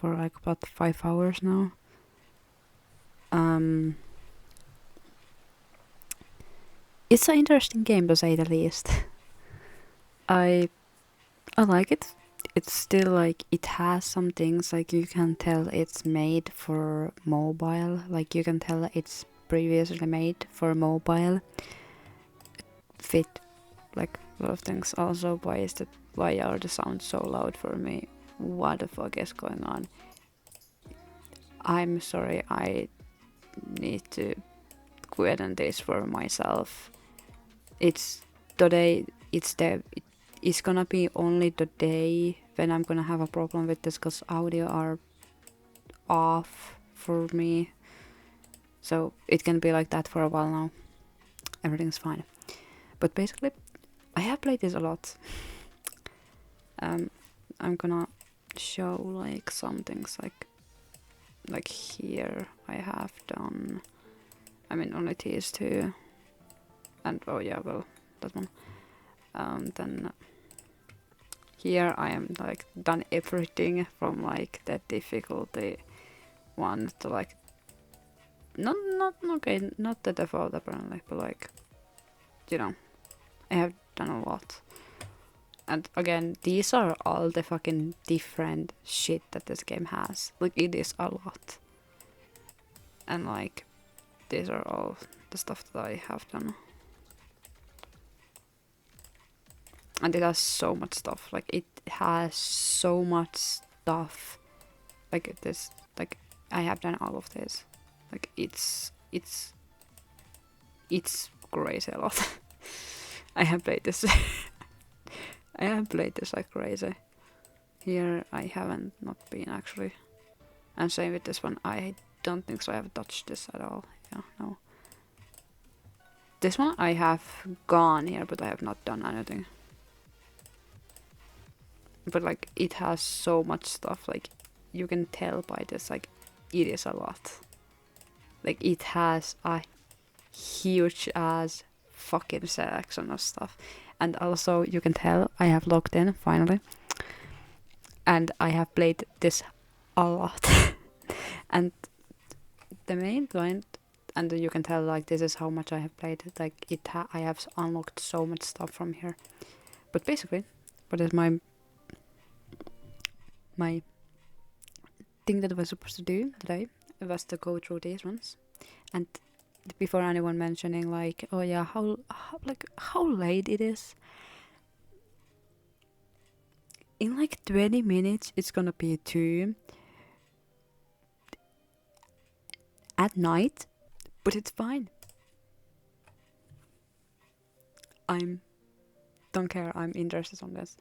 for like about 5 hours now. It's an interesting game to say the least. I like it. It's still like it has some things like you can tell it's made for mobile. Like you can tell it's previously made for mobile. Fit like a lot of things. Also, why are the sounds so loud for me? What the fuck is going on? I'm sorry, I need to quit on this for myself. It's today. It's gonna be only the day when I'm gonna have a problem with this because audio are off for me. So it can be like that for a while now. Everything's fine. But basically, I have played this a lot. I'm gonna show like some things like here I have done. I mean only these two. And oh yeah, well that one. Then here I am like done everything from like the difficulty one to like not okay, not the default apparently, but like you know, I have done a lot. And again, these are all the fucking different shit that this game has. Like it is a lot. And like these are all the stuff that I have done. And it has so much stuff. Like it has so much stuff. Like this, like I have done all of this. Like it's crazy a lot. I have played this. I have played this like crazy. Here I haven't not been actually. And same with this one. I don't think so. I haven't touched this at all. Yeah, no. This one I have gone here, but I have not done anything. But like it has so much stuff. Like you can tell by this. Like it is a lot. Like it has a huge ass fucking selection of stuff. And also you can tell I have logged in finally. And I have played this a lot. And the main point, and you can tell like this is how much I have played. Like I have unlocked so much stuff from here. But basically, what is my thing that I was supposed to do today was to go through these ones. And before anyone mentioning like, oh yeah, how late it is. In like 20 minutes, it's gonna be 2 at night, but it's fine. Don't care. I'm interested on this.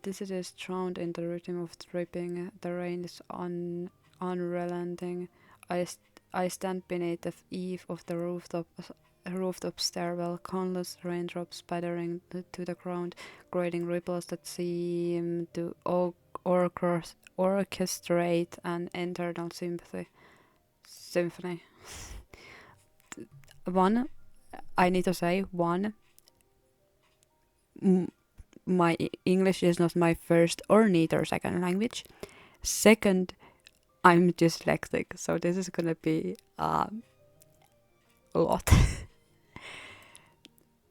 This is drowned in the rhythm of dripping. The rain is unrelenting. I stand beneath the eave of the rooftop stairwell, countless raindrops pattering to the ground, creating ripples that seem to orchestrate an internal symphony. I need to say, my English is not my first or neither second language. Second, I'm dyslexic, so this is gonna be a lot.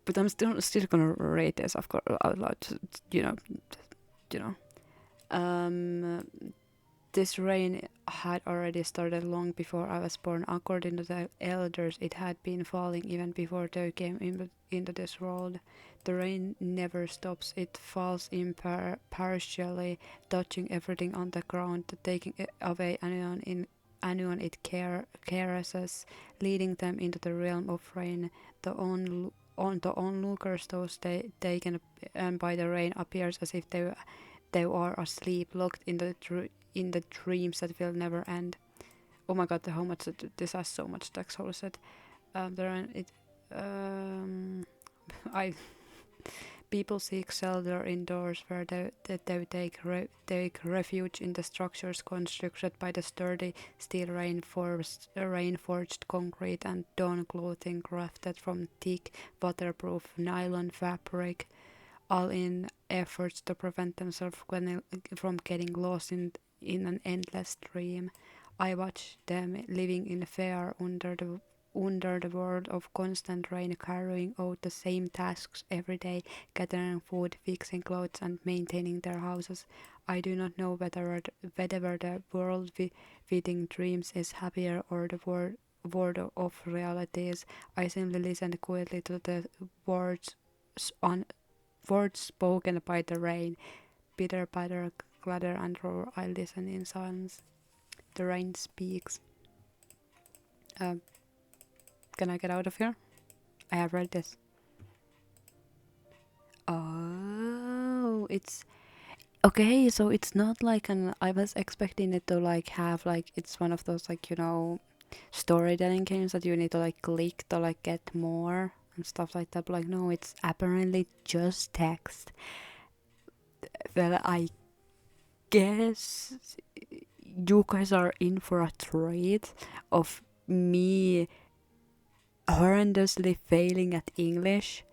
But I'm still gonna rate this, of course, out loud. You know. This rain had already started long before I was born. According to the elders, it had been falling even before they came into this world. The rain never stops. It falls impartially, touching everything on the ground, taking away anyone it caresses, leading them into the realm of rain. The onlookers, those taken by the rain, appears as if they are asleep, locked in the dreams that will never end. Oh my god, how much this has so much text. How is it? People seek shelter indoors where they take refuge in the structures constructed by the sturdy steel rain-forged concrete and dawn clothing crafted from thick, waterproof nylon fabric, all in efforts to prevent themselves from getting lost in an endless dream. I watch them living in fear under the world of constant rain, carrying out the same tasks every day, gathering food, fixing clothes, and maintaining their houses. I do not know whether the world within dreams is happier or the world of realities. I simply listen quietly to the words on words spoken by the rain. Pitter patter, clatter and roar. I listen in silence. The rain speaks. Uh, can I get out of here? I have read this. Oh, it's okay. So it's not like an. I was expecting it to like have like it's one of those like storytelling games that you need to like click to like get more and stuff like that. But like no, it's apparently just text. Well, I guess you guys are in for a treat of me horrendously failing at English.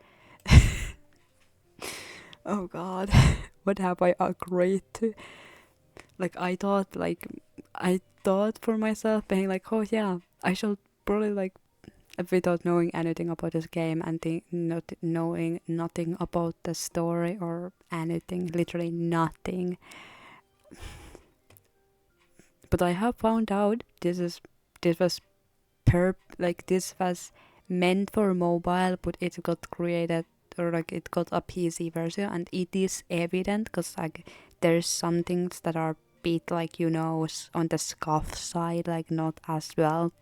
Oh god, what have I agreed to? Like I thought for myself being like, oh yeah, I shall probably like without knowing anything about this game and not knowing nothing about the story or anything, literally nothing. But I have found out this was this was meant for mobile, but it got created or like it got a PC version, and it is evident because like there's some things that are bit like on the scuff side, like not as well.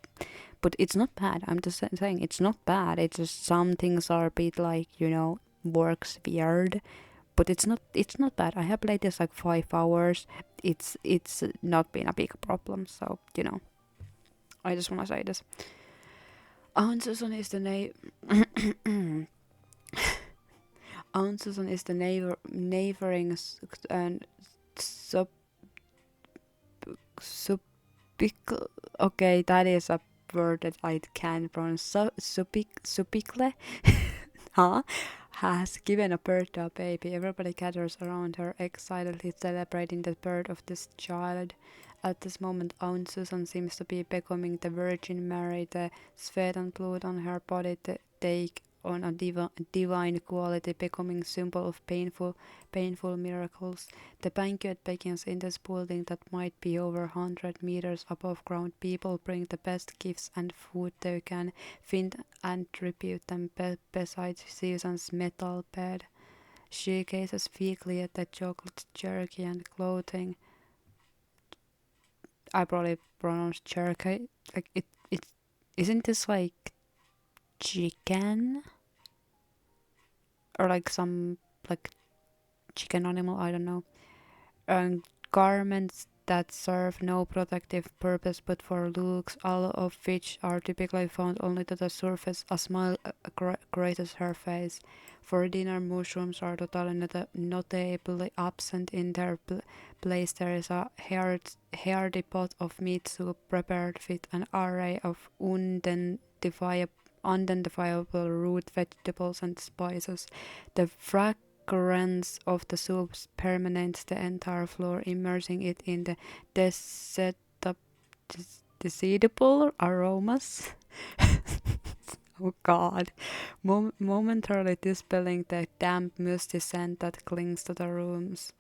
But it's not bad. I'm just saying it's not bad. It's just some things are a bit like works weird, but it's not bad. I have played this like 5 hours. It's not been a big problem. So I just want to say this. Aunt Susan is the name. Aunt Susan is the neighboring and sub subic. Okay, that is a word that I can't pronounce. Subicle, huh? Has given a birth to a baby. Everybody gathers around her, excitedly celebrating the birth of this child. At this moment, Aunt Susan seems to be becoming the Virgin Mary. The sweat and blood on her body take on a divine quality, becoming symbol of painful miracles. The banquet begins in this building that might be over 100 meters above ground. People bring the best gifts and food they can find and tribute them beside Susan's metal bed. She gazes weakly at the chocolate jerky and clothing. I probably pronounced jerky. Like it isn't this like chicken or like some like chicken animal? I don't know. And garments that serve no protective purpose but for looks, all of which are typically found only to the surface. A smile graces her face. For dinner, mushrooms are totally notably absent in their place. There is a hearty pot of meat soup prepared with an array of unidentifiable root vegetables and spices. The fragrance of the soup permeates the entire floor, immersing it in the desirable aromas. Oh god. Momentarily dispelling the damp, musty scent that clings to the rooms.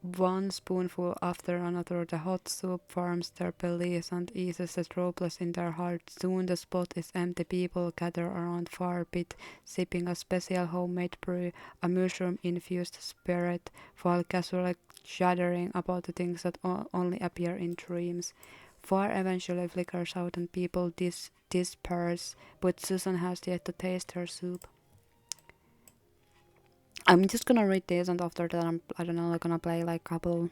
One spoonful after another, the hot soup warms their bellies and eases the troubles in their hearts. Soon the spot is empty. People gather around fire pit, sipping a special homemade brew, a mushroom-infused spirit, while casually chattering about the things that only appear in dreams. Fire eventually flickers out and people disperse, but Susan has yet to taste her soup. I'm just gonna read this, and after that, I don't know, like gonna play like couple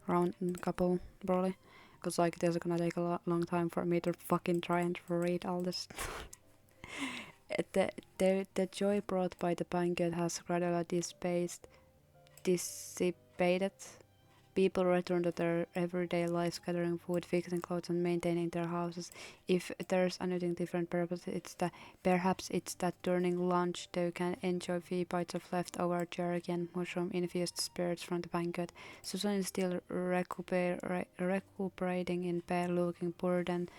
probably, because like this is gonna take a long time for me to fucking try and read all this. The joy brought by the banquet has gradually dissipated. People return to their everyday lives, gathering food, fixing clothes, and maintaining their houses. If there's anything different, perhaps it's that during lunch they can enjoy few bites of leftover jerky and mushroom-infused spirits from the banquet. Susan is still recuperating in bed, looking burdened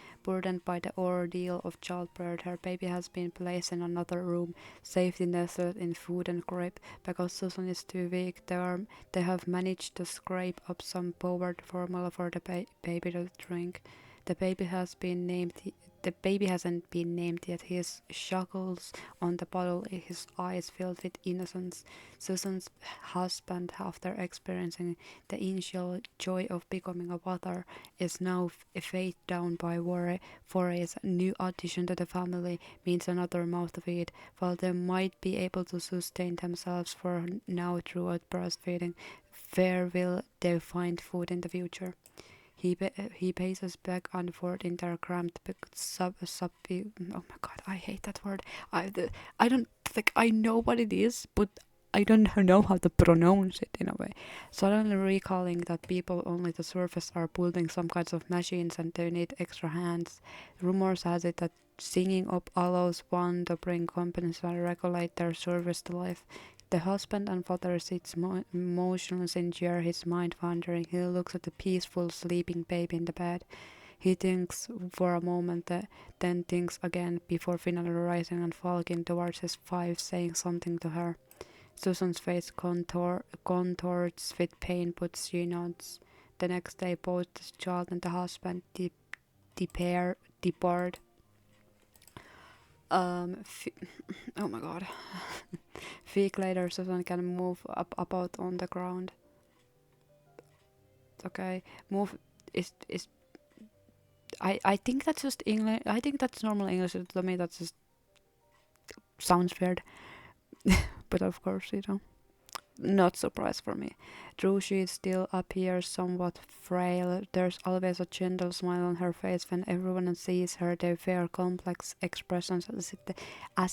by the ordeal of childbirth. Her baby has been placed in another room, safely nestled in food and crib. Because Susan is too weak, they have managed to scrape up some powdered formula for the baby to drink. The baby has been named. The baby hasn't been named yet. His shackles on the bottle, his eyes filled with innocence. Susan's husband, after experiencing the initial joy of becoming a mother, is now weighed down by worry. For his new addition to the family means another mouth to feed. While they might be able to sustain themselves for now throughout breastfeeding, where will they find food in the future? He paces back and forth in their cramped oh my god, I hate that word. I don't think I know what it is, but I don't know how to pronounce it in a way. Suddenly recalling that people only the surface are building some kinds of machines and they need extra hands. Rumors has it that singing up allows one to bring companies and regulate their service to life. The husband and father sits motionless in chair, his mind wandering. He looks at the peaceful sleeping baby in the bed. He thinks for a moment, then thinks again before finally rising and walking towards his wife, saying something to her. Susan's face contorts with pain, but she nods. The next day, both the child and the husband depart. Um, oh my god. Week later, Susan can move about on the ground. Okay, move is. I think that's just English. I think that's normal English. To me, that just sounds weird. But of course, not surprise for me. Though she still appears somewhat frail, there's always a gentle smile on her face when everyone sees her. They wear complex expressions as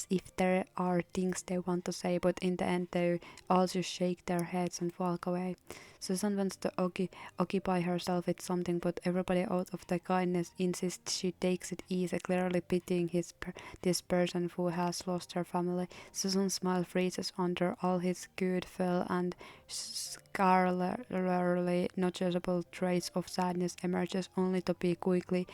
if there are things they want to say, but in the end they all just shake their heads and walk away. Susan wants to occupy herself with something, but everybody out of the kindness insists she takes it easy, clearly pitying this person who has lost her family. Susan's smile freezes under all his good will, and scarily noticeable trace of sadness emerges, only to be quickly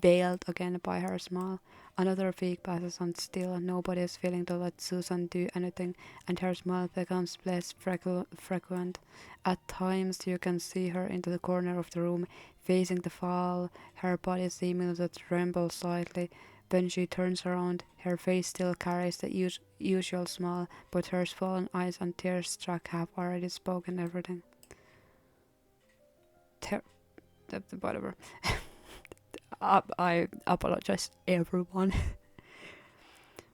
veiled again by her smile. Another week passes and still nobody is willing to let Susan do anything, and her smile becomes less frequent. At times you can see her into the corner of the room, facing the wall, her body seeming to tremble slightly. When she turns around, her face still carries the usual smile, but her swollen eyes and tear-struck have already spoken everything. Whatever. I apologize, everyone.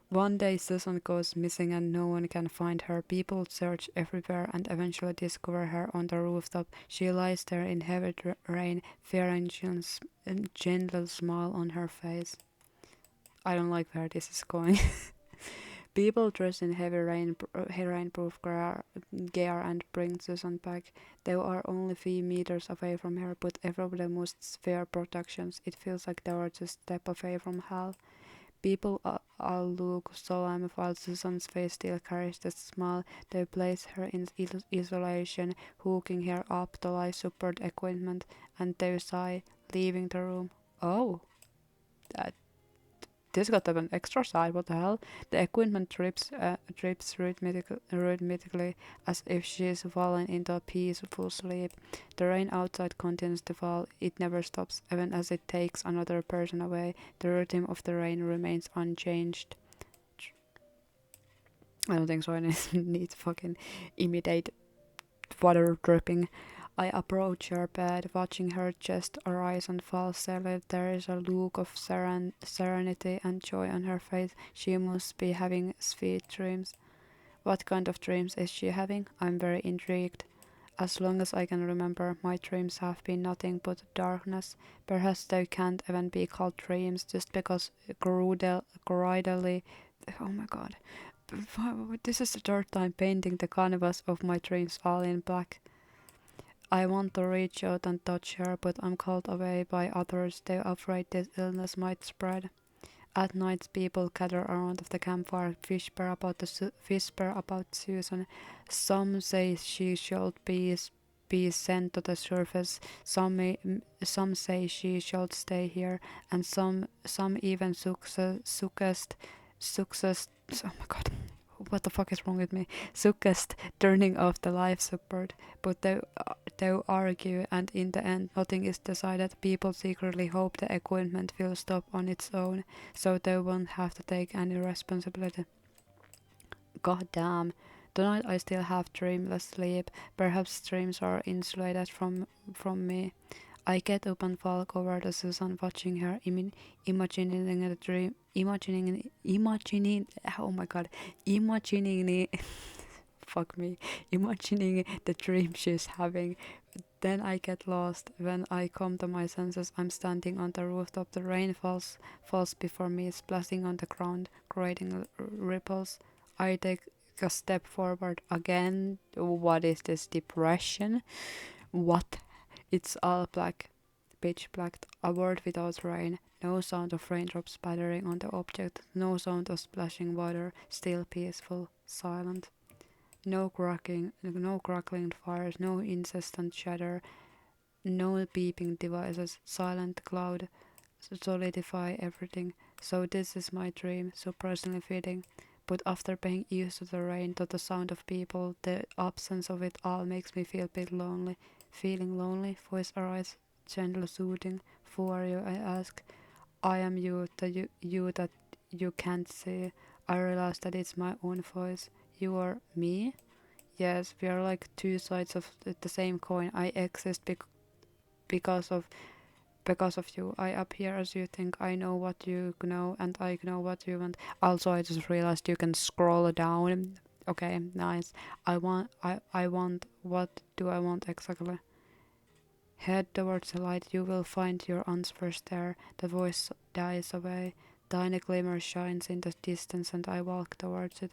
One day Susan goes missing and no one can find her. People search everywhere and eventually discover her on the rooftop. She lies there in heavy rain, fear and gentle smile on her face. I don't like where this is going. People dressed in heavy rainproof gear and bring Susan back. They are only few meters away from her, but everybody must wear protections. It feels like they are just a step away from hell. People all look solemn while Susan's face still carries the smile. They place her in isolation, hooking her up to life support equipment, and they sigh, leaving the room. Oh, that this got an extra side, what the hell? The equipment drips rhythmically as if she is falling into a peaceful sleep. The rain outside continues to fall. It never stops, even as it takes another person away. The rhythm of the rain remains unchanged. I don't think so. I need to fucking imitate water dripping. I approach her bed, watching her chest rise and fall slowly. There is a look of serenity and joy on her face. She must be having sweet dreams. What kind of dreams is she having? I'm very intrigued. As long as I can remember, my dreams have been nothing but darkness. Perhaps they can't even be called dreams, just because gradually. Oh my god. This is the third time painting the canvas of my dreams all in black. I want to reach out and touch her, but I'm called away by others. They're afraid this illness might spread. At night, people gather around of the campfire, whisper about Susan. Some say she should be sent to the surface. Some say she should stay here, and some even suggest. Oh my god, what the fuck is wrong with me? Suggest turning off the life support, but they argue, and in the end, nothing is decided. People secretly hope the equipment will stop on its own, so they won't have to take any responsibility. God damn. Tonight I still have dreamless sleep. Perhaps dreams are insulated from me. I get up and walk over to Susan, watching her, imagining a dream, imagining. Oh my god, imagining. Fuck me, imagining the dream she's having. Then I get lost. When I come to my senses, I'm standing on the rooftop. The rain falls before me, splashing on the ground, creating ripples. I take a step forward again. What is this depression? What? It's all black, pitch black, a world without rain, no sound of raindrops pattering on the object, no sound of splashing water, still peaceful, silent. No crackling fires, no incessant chatter, no beeping devices, silent cloud solidify everything. So this is my dream, surprisingly fitting. But after being used to the rain, to the sound of people, the absence of it all makes me feel a bit lonely. Feeling lonely, voice arise, gentle soothing. Who are you? I ask. I am you, you that you can't see. I realize that it's my own voice. You are me? Yes, we are like two sides of the same coin. I exist because of because of you. I appear as you think. I know what you know, and I know what you want. Also, I just realized you can scroll down. Okay, nice. I want. What do I want exactly? Head towards the light. You will find your answers there. The voice dies away. Tiny glimmer shines in the distance, and I walk towards it.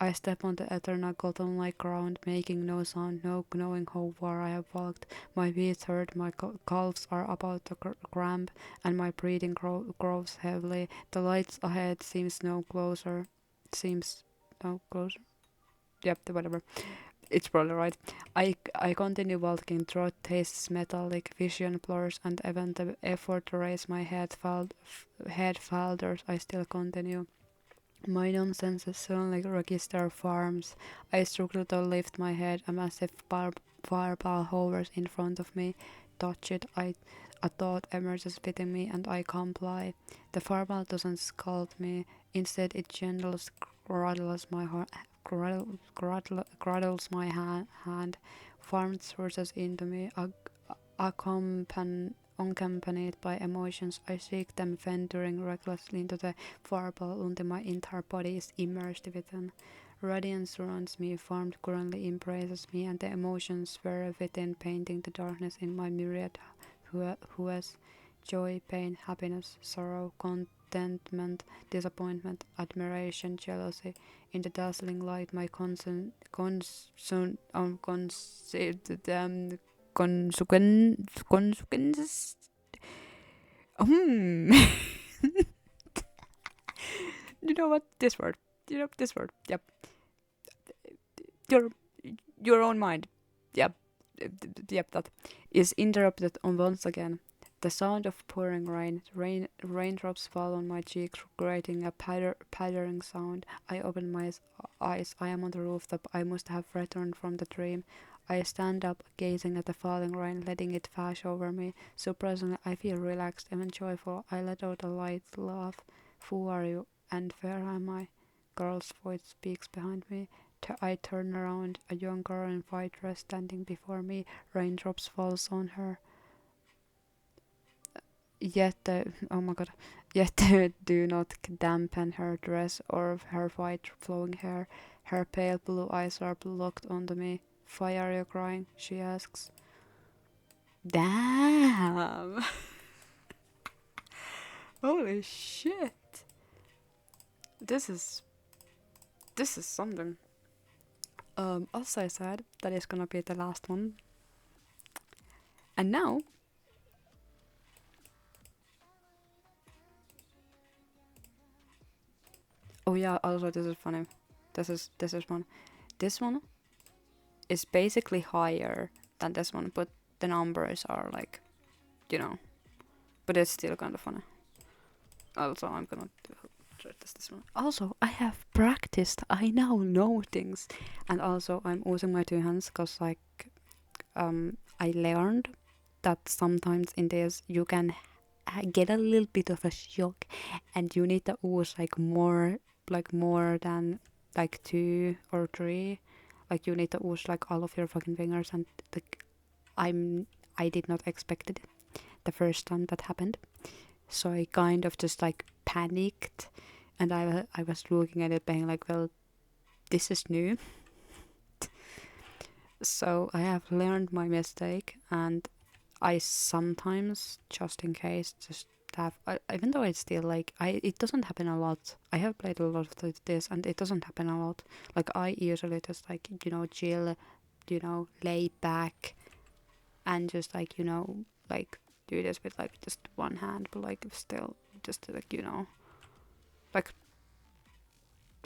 I step on the eternal cotton-like ground, making no sound, no knowing how far I have walked. My feet hurt, my calves are about to cramp, and my breathing grows heavily. The lights ahead seems no closer. Seems no closer. Yep, whatever. It's probably right. I continue walking. Throat tastes metallic, vision blurs, and even the effort to raise my head falters. I still continue. My non-senses suddenly register farms. I struggle to lift my head. A massive fireball hovers in front of me. Touch it. A thought emerges within me, and I comply. The fireball doesn't scald me. Instead, it gently rattles my heart. Graddles my hand, warmth surges into me, accompanied by emotions. I seek them, venturing recklessly into the fireball until my entire body is immersed within. Radiance surrounds me, warmth currently embraces me, and the emotions swirl within, painting the darkness in my myriad hues. Joy, pain, happiness, sorrow, contentment, disappointment, admiration, jealousy. In the dazzling light, my consequences. Hmm. You know what? This word. You know this word. Yep. Your your own mind. Yep. Yep. That is interrupted on once again. The sound of pouring raindrops fall on my cheeks, creating a pattering sound. I open my eyes. I am on the rooftop. I must have returned from the dream. I stand up, gazing at the falling rain, letting it wash over me. Surprisingly, I feel relaxed, even joyful. I let out a light laugh. Who are you? And where am I? Girl's voice speaks behind me. I turn around. A young girl in white dress standing before me. Raindrops falls on her. Oh my god, yet do not dampen her dress or her white flowing hair. Her pale blue eyes are locked onto me. Why are you crying? She asks. Damn! Holy shit! This is something. As I said, that is gonna be the last one. And now, oh yeah, also this is funny. This is one. This one is basically higher than this one, but the numbers are like, you know, but it's still kind of funny. Also, I'm gonna try this one. Also, I have practiced. I now know things, and also I'm using my two hands because like I learned that sometimes in this you can get a little bit of a shock, and you need to use like more than like two or three. Like you need to use like all of your fucking fingers, and like I'm I did not expect it the first time that happened. So I kind of just like panicked, and I was looking at it being like, well, this is new. So I have learned my mistake, and I sometimes, just in case, just have, even though it's still like, it doesn't happen a lot. I have played a lot of this, and it doesn't happen a lot. Like I usually just like, chill, lay back, and just like, like do this with like just one hand, but like still, just like, like,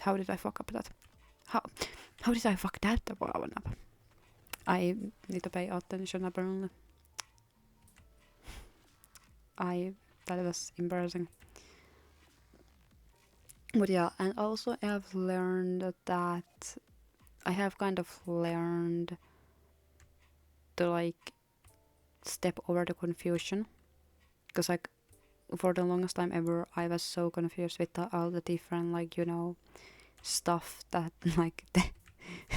how did I fuck up that? How, how did I fuck that one up? I need to pay attention apparently. That was embarrassing. But yeah, and also I have learned that I have kind of learned to like step over the confusion, because like for the longest time ever I was so confused with all the different like stuff that like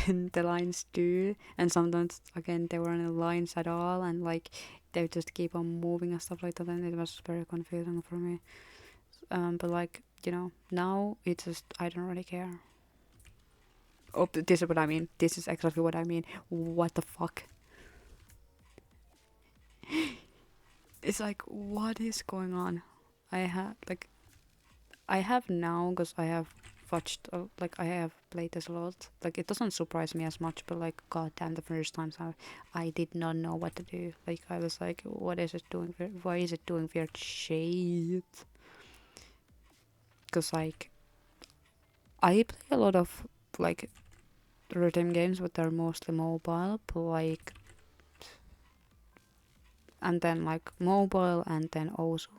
the lines do, and sometimes again they weren't lines at all, and like they just keep on moving and stuff like that, and it was very confusing for me. But like now it's just I don't really care. Oh, this is what I mean. This is exactly what I mean. What the fuck? It's like, what is going on? I have now, because I have watched, like I have played this a lot. Like it doesn't surprise me as much, but like goddamn, the first times I did not know what to do. Like I was like, what is it doing? Why is it doing weird shit? Because like I play a lot of like rhythm games, but they're mostly mobile. But like, and then like mobile, and then also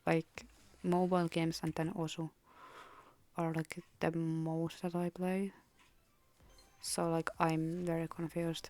like mobile games, and then also are like the most that I play. So like I'm very confused.